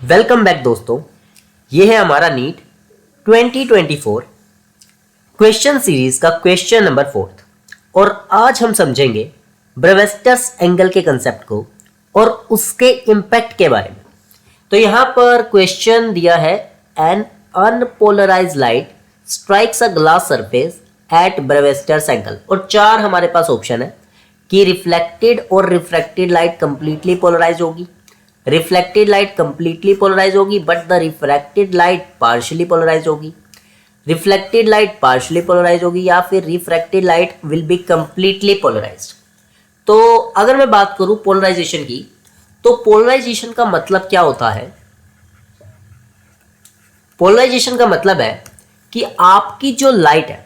Welcome back दोस्तों, ये है हमारा नीट 2024 क्वेश्चन सीरीज का क्वेश्चन नंबर 4 और आज हम समझेंगे ब्रेविस्टस एंगल के कंसेप्ट को और उसके इम्पैक्ट के बारे में। तो यहाँ पर क्वेश्चन दिया है, an unpolarized light strikes a glass surface at Brewster's angle, और चार हमारे पास ऑप्शन है कि रिफ्लेक्टेड और रिफ्रैक्टेड लाइट कंप्लीटली पोलराइज होगी, रिफ्लेक्टेड लाइट कंप्लीटली पोलराइज होगी but the refracted light partially polarize होगी, रिफ्लेक्टेड लाइट पार्शियली पोलराइज होगी, या फिर refracted light will be completely polarized. तो अगर मैं बात करूं पोलराइजेशन की, तो पोलराइजेशन का मतलब क्या होता है? पोलराइजेशन का मतलब है कि आपकी जो लाइट है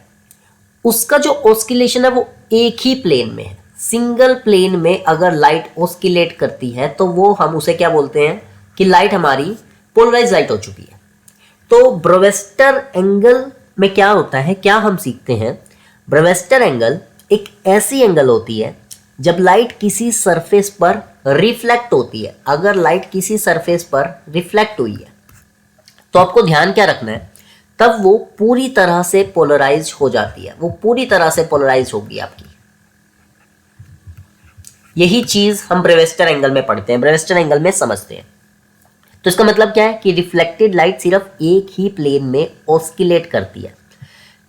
उसका जो ऑस्किलेशन है वो एक ही प्लेन में है। सिंगल प्लेन में अगर लाइट ऑस्किलेट करती है तो वो हम उसे क्या बोलते हैं कि लाइट हमारी पोलराइज लाइट हो चुकी है। तो ब्रेविस्टर एंगल में क्या होता है, क्या हम सीखते हैं? ब्रेविस्टर एंगल एक ऐसी एंगल होती है जब लाइट किसी सरफेस पर रिफ्लेक्ट होती है। अगर लाइट किसी सरफेस पर रिफ्लेक्ट हुई है तो आपको ध्यान क्या रखना है, तब वो पूरी तरह से पोलराइज हो जाती है, वो पूरी तरह से पोलराइज होगी आपकी। यही चीज हम ब्रेविस्टर एंगल में पढ़ते हैं, ब्रेविस्टर एंगल में समझते हैं। तो इसका मतलब क्या है कि रिफ्लेक्टेड लाइट सिर्फ एक ही प्लेन में ऑस्किलेट करती है।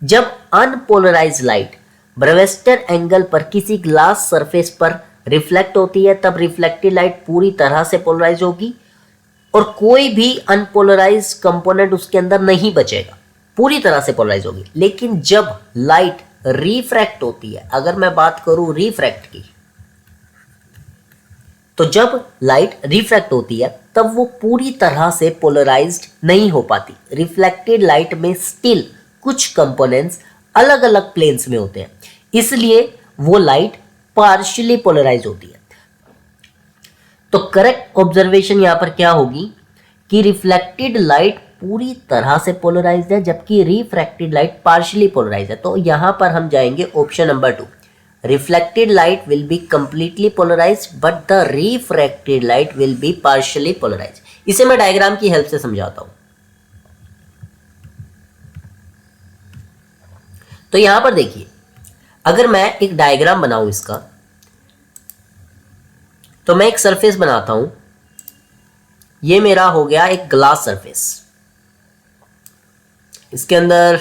जब अनपोलराइज्ड लाइट ब्रेविस्टर एंगल पर किसी ग्लास सरफेस पर रिफ्लेक्ट होती है तब रिफ्लेक्टेड लाइट पूरी तरह से पोलराइज होगी और कोई भी अनपोलराइज कंपोनेंट उसके अंदर नहीं बचेगा, पूरी तरह से पोलराइज होगी। लेकिन जब लाइट रिफ्रैक्ट होती है, अगर मैं बात करूं रिफ्रैक्ट की, तो जब लाइट रिफ्रैक्ट होती है तब वो पूरी तरह से पोलराइज्ड नहीं हो पाती। रिफ्लेक्टेड लाइट में स्टिल कुछ कंपोनेंट्स अलग अलग प्लेन्स में होते हैं, इसलिए वो लाइट पार्शियली पोलराइज होती है। तो करेक्ट ऑब्जर्वेशन यहां पर क्या होगी कि रिफ्लेक्टेड लाइट पूरी तरह से पोलराइज्ड है जबकि रिफ्रैक्टेड लाइट पार्शियली पोलराइज्ड है। तो यहां पर हम जाएंगे option number 2, reflected light will be completely polarized but the refracted light will be partially polarized। इसे मैं डायग्राम की हेल्प से समझाता हूं। तो यहां पर देखिए, अगर मैं एक डायग्राम बनाऊं इसका, तो मैं एक सरफेस बनाता हूं। ये मेरा हो गया एक ग्लास सरफेस, इसके अंदर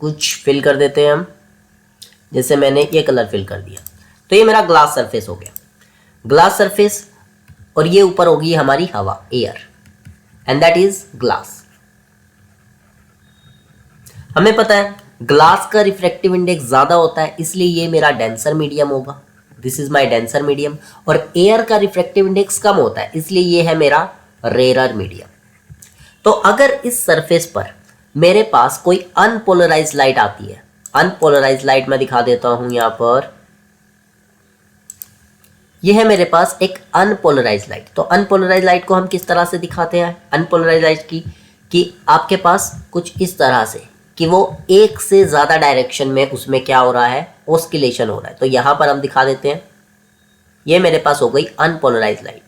कुछ फिल कर देते हैं हम, जैसे मैंने ये कलर फिल कर दिया। तो ये मेरा ग्लास सरफेस हो गया, ग्लास सरफेस, और ये ऊपर होगी हमारी हवा, air, and that is glass. हमें पता है ग्लास का रिफ्रैक्टिव इंडेक्स ज्यादा होता है, इसलिए ये मेरा डेंसर मीडियम होगा, this is my denser medium. और एयर का रिफ्रैक्टिव इंडेक्स कम होता है, इसलिए ये है मेरा रेयर मीडियम। तो अगर इस सरफेस पर मेरे पास कोई अनपोलराइज्ड लाइट आती है, अनपोलराइज्ड लाइट मैं दिखा देता हूं यहां पर, यह है मेरे पास एक अनपोलराइज्ड लाइट। तो अनपोलराइज्ड लाइट को हम किस तरह से दिखाते हैं अनपोलराइज्ड लाइट की, कि आपके पास कुछ इस तरह से कि वो एक से ज्यादा डायरेक्शन में उसमें क्या हो रहा है, ऑस्किलेशन हो रहा है। तो यहां पर हम दिखा देते हैं, ये मेरे पास हो गई अनपोलराइज्ड लाइट।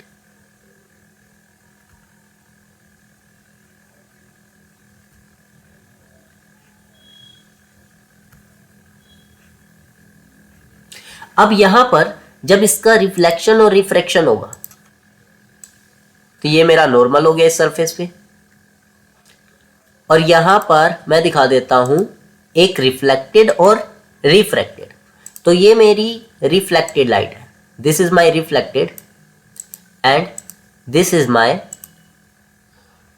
अब यहां पर जब इसका रिफ्लेक्शन और रिफ्रैक्शन होगा तो ये मेरा नॉर्मल हो गया इस सरफेस पे, और यहां पर मैं दिखा देता हूं एक रिफ्लेक्टेड और रिफ्रैक्टेड। तो ये मेरी रिफ्लेक्टेड लाइट है, this is my reflected and this is my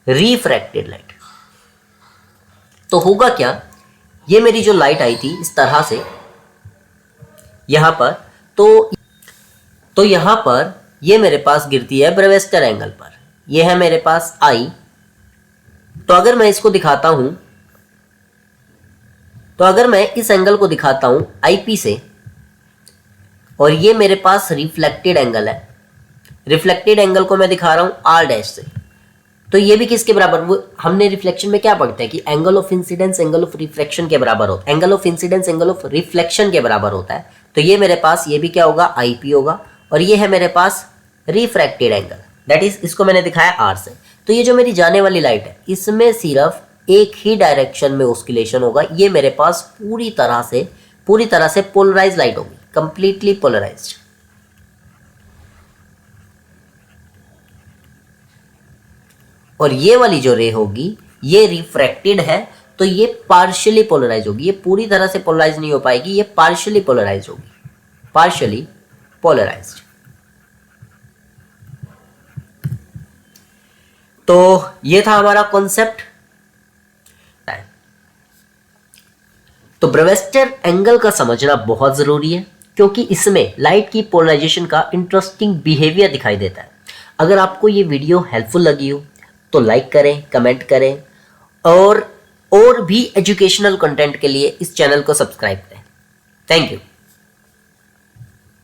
refracted light. तो होगा क्या, ये मेरी जो लाइट आई थी इस तरह से यहां पर, तो यहां पर ये मेरे पास गिरती है ब्रेविस्टर एंगल पर, ये है मेरे पास आई। तो अगर मैं इसको दिखाता हूं, तो अगर मैं इस एंगल को दिखाता हूं आईपी से, और ये मेरे पास रिफ्लेक्टेड एंगल है, रिफ्लेक्टेड एंगल को मैं दिखा रहा हूं आर डैश से, तो ये भी किसके बराबर, वो हमने रिफ्लेक्शन में क्या पढ़ते हैं कि angle of incidence angle of reflection के बराबर होता है, angle of incidence angle of reflection के बराबर होता है। तो ये मेरे पास ये भी क्या होगा, आईपी होगा, और ये है मेरे पास रिफ्रैक्टेड एंगल, दैट इज इसको मैंने दिखाया आर से। तो ये जो मेरी जाने वाली लाइट है इसमें सिर्फ एक ही डायरेक्शन में ऑस्किलेशन होगा, ये मेरे पास पूरी तरह से पोलराइज लाइट होगी, कंप्लीटली पोलराइज्ड। और ये वाली जो रे होगी ये रिफ्रैक्टेड है, तो ये पार्शियली पोलराइज होगी, ये पूरी तरह से पोलराइज नहीं हो पाएगी, ये पार्शियली पोलराइज होगी, पार्शियली पोलराइज्ड। तो ये था हमारा कॉन्सेप्ट। तो ब्रेवस्टर एंगल का समझना बहुत जरूरी है, क्योंकि इसमें लाइट की पोलराइजेशन का इंटरेस्टिंग बिहेवियर दिखाई देता है। अगर आपको ये वीडियो हेल्पफुल लगी हो तो लाइक करें, कमेंट करें और भी एजुकेशनल कंटेंट के लिए इस चैनल को सब्सक्राइब करें। Thank you.